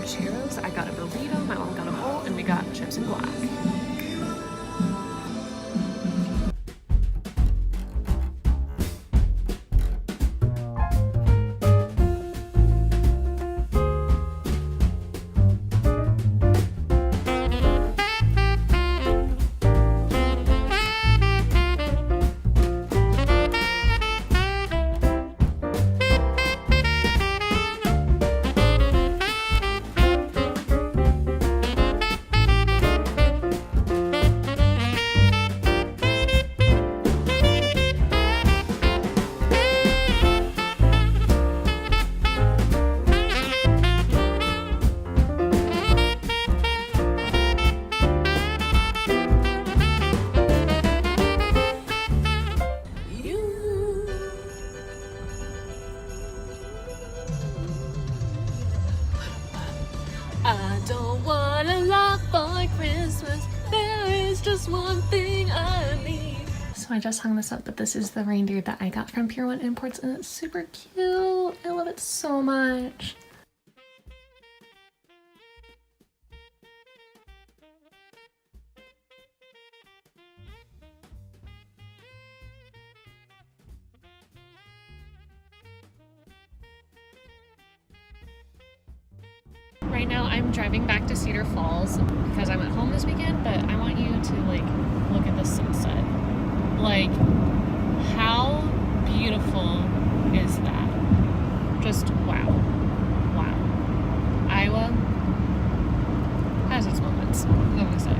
churros, I got a burrito, my mom got a bowl, and we got chips and guac. I don't want a lot for Christmas. There is just one thing I need. So I just hung this up, but this is the reindeer that I got from Pier 1 Imports, and it's super cute. I love it so much. Right now I'm driving back to Cedar Falls because I'm at home this weekend, but I want you to like look at the sunset. Like, how beautiful is that? Just wow. Wow. Iowa has its moments, I'm gonna say.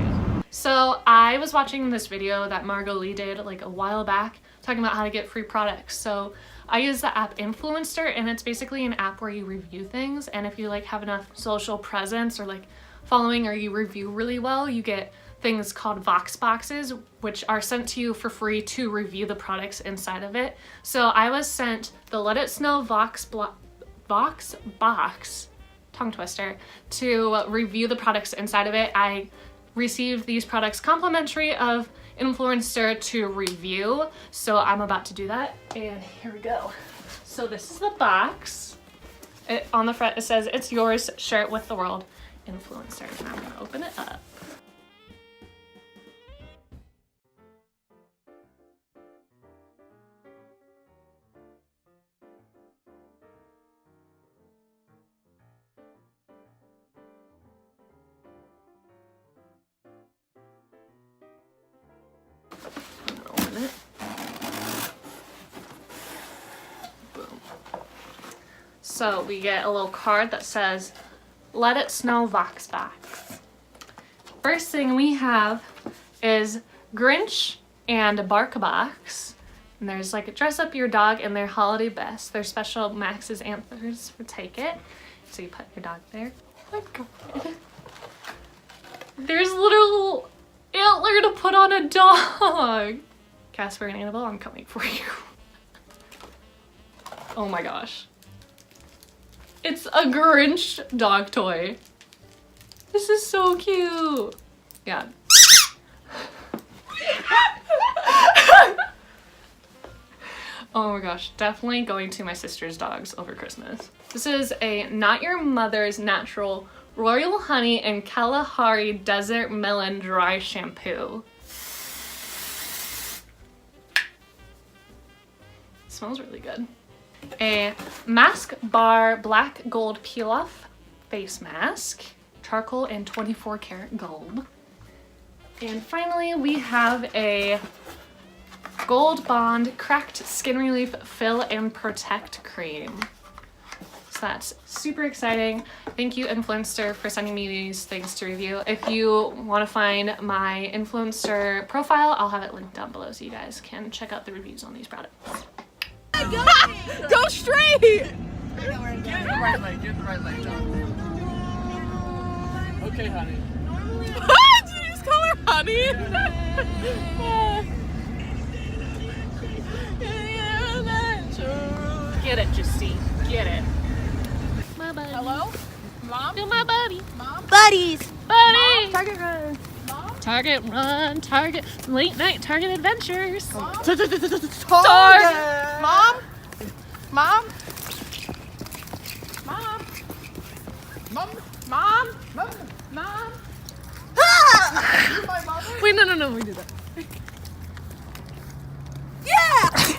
So I was watching this video that Margot Lee did like a while back talking about how to get free products. So I use the app Influenster, and it's basically an app where you review things, and if you like have enough social presence or like following, or you review really well, you get things called Vox boxes, which are sent to you for free to review the products inside of it. So I was sent the Let It Snow Vox box, tongue twister, to review the products inside of it. I received these products complimentary of Influencer to review, so I'm about to do that, and here we go. So this is the box. On the front it says, "It's yours, share it with the world, Influencer." And I'm gonna open it up. So we get a little card that says, "Let It Snow Vox Box." First thing we have is Grinch and Bark Box. And there's like a dress up your dog in their holiday best. Their special Max's antlers for Take It. So you put your dog there. Oh my god. There's a little antler to put on a dog. Casper and Annabelle, I'm coming for you. Oh my gosh. It's a Grinch dog toy. This is so cute. Yeah. Oh my gosh, definitely going to my sister's dogs over Christmas. This is a Not Your Mother's Natural Royal Honey and Kalahari Desert Melon Dry Shampoo. It smells really good. A Mask Bar Black Gold Peel Off Face Mask, charcoal and 24 karat gold. And finally we have a Gold Bond Cracked Skin Relief Fill and Protect Cream. So that's super exciting. Thank you, Influencer, for sending me these things to review. If you want to find my Influencer profile, I'll have it linked down below so you guys can check out the reviews on these products. Go straight! Get in the right lane, get in the right lane, John. Okay, honey. Did you just call her honey? Get it, Justine. Get it. My buddy. Hello? Mom? You're my buddy. Mom? Buddies! Buddy! Mom? Target run. Mom? Target run, Target, late night Target adventures. Mom? Target! Mom? Mom? Mom? Mom? Mom? Mom? Wait, no, we do that. Yeah!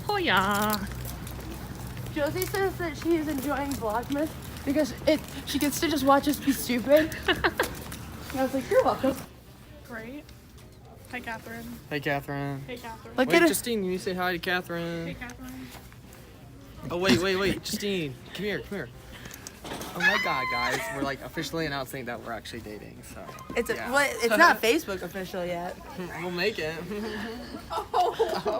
Oh yeah. Josie says that she is enjoying Vlogmas because she gets to just watch us be stupid. I was like, you're welcome. Great. Hi, Catherine. Hey, Catherine. Hey, Catherine. Look Wait, at it. Justine, you say hi to Catherine. Hey, Catherine. Oh, wait, Justine, come here. Oh my God, guys, we're like officially announcing that we're actually dating. So It's yeah. it's not Facebook official yet. We'll make it. Babe,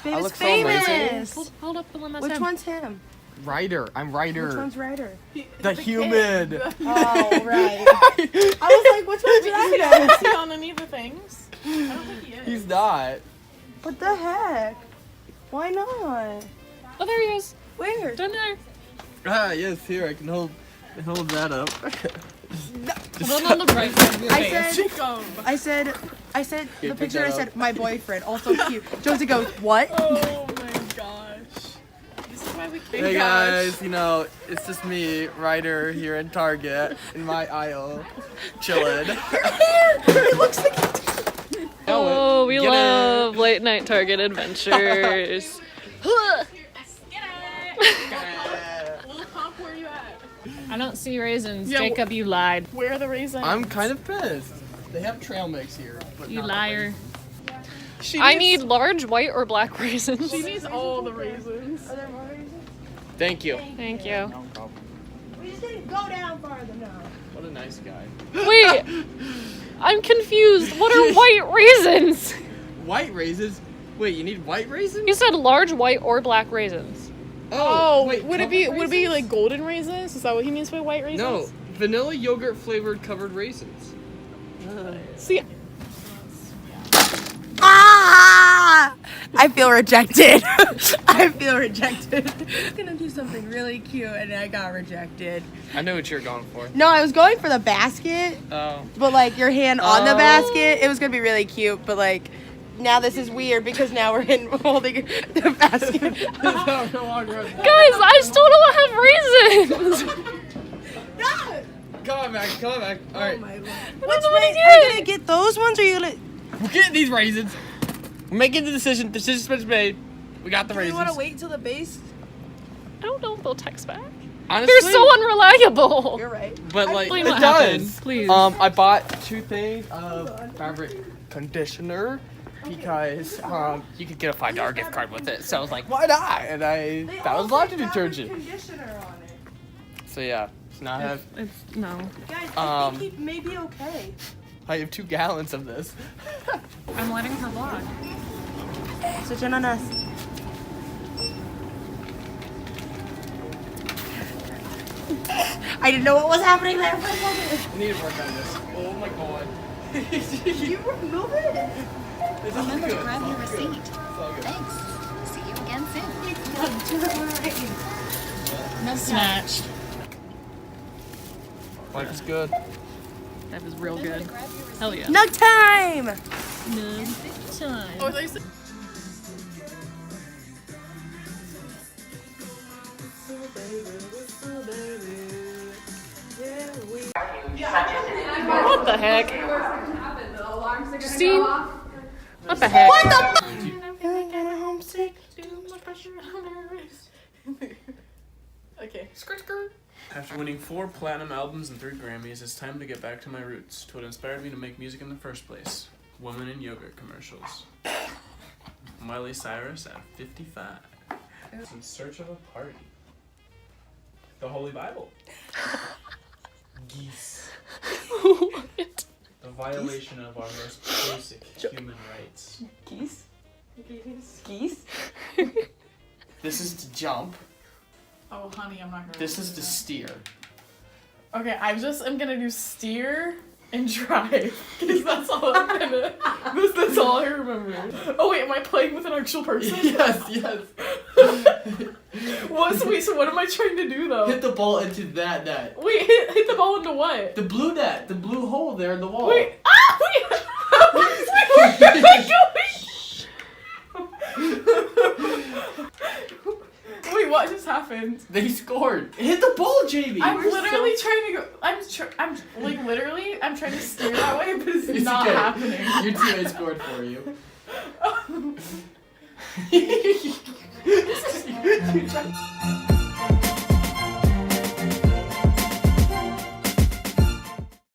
look it's so amazing. famous. Hold up the one that's Which him. one's him? Ryder, I'm Ryder. Which one's Ryder? The human. Oh, right. I was like, which one's Ryder? Is he on any of the things? I don't think he is. He's not. What the heck? Why not? Oh, there he is. Where? Down there. Ah, yes, here, I can hold that up. Hold on the right side of your I face. said, Jacob. I said, the pick picture that I up. said, my boyfriend, also cute. Josie goes, what? Oh my gosh. This is why we can't. Hey guys, you know, it's just me, Ryder, here in Target, in my aisle, chilling. It looks like Oh, we Get love late night Target adventures. Little Pop, where are you at? I don't see raisins. Yeah, Jacob, you lied. Where are the raisins? I'm kind of pissed. They have trail mix here, but You not liar. She I needs- need large white or black raisins. She needs all the raisins. Thank you. Thank you. No problem. we just didn't go down farther now. What a nice guy. Wait, I'm confused. What are white raisins? White raisins? Wait, you need white raisins? You said large white or black raisins. Oh, wait, would it be like golden raisins? Is that what he means by white raisins? No, vanilla yogurt flavored covered raisins. See, Ah! I feel rejected. I feel rejected. I was gonna do something really cute and I got rejected. I know what you're going for. No, I was going for the basket, Oh. but like your hand on the Oh. basket. It was gonna be really cute, but like now this is weird because now we're in holding the basket. Guys, I still don't have raisins. Come on back. Alright. Which way? Are you gonna get those ones or are you gonna? We're getting these raisins. We're making the decision. Decision's been made. We got the Do you raisins. want to wait till the base? I don't know if they'll text back. Honestly, They're so unreliable. You're right. but like Explain it what does. happened, please. I bought 2 things of fabric conditioner because you could get a $5 gift card with it. So I was like, why not? And I that was laundry detergent. Conditioner on it. So yeah, so now I have No. Guys, I Um, think he may be okay. 2 gallons of this. I'm letting her vlog. So turn on us. I didn't know what was happening there for a second. I need to work on this. Oh my god. You were moving. It's all Remember good. to grab your It's all good. receipt. It's all good. Thanks. See you again soon. No snatch. Life is good. That was real good. Hell yeah. Nug time! No time. oh, they said- What the heck? Justine? What the heck? What the Feeling kinda homesick. Okay. After winning 4 platinum albums and 3 Grammys, it's time to get back to my roots, to what inspired me to make music in the first place. Women in yogurt commercials. Miley Cyrus at 55. In search of a party. The Holy Bible. Geese. What? The violation of our most basic human rights. Geese? Geese? This is to jump. Oh, honey, I'm not gonna. This is to steer. Okay, I'm gonna do steer and drive because that's all I'm gonna. That's all I remember. Oh wait, am I playing with an actual person? yes. What? So what am I trying to do though? Hit the ball into that net. Wait, hit the ball into what? The blue net. The blue hole there in the wall. Wait. Ah! Wait. Where am I going? Wait, what just happened? They scored. Hit the ball, Jamie. I'm We're literally so- trying to go. I'm like literally. I'm trying to steer that way, but it's, It's not okay. happening. Your teammate scored for you. You tried-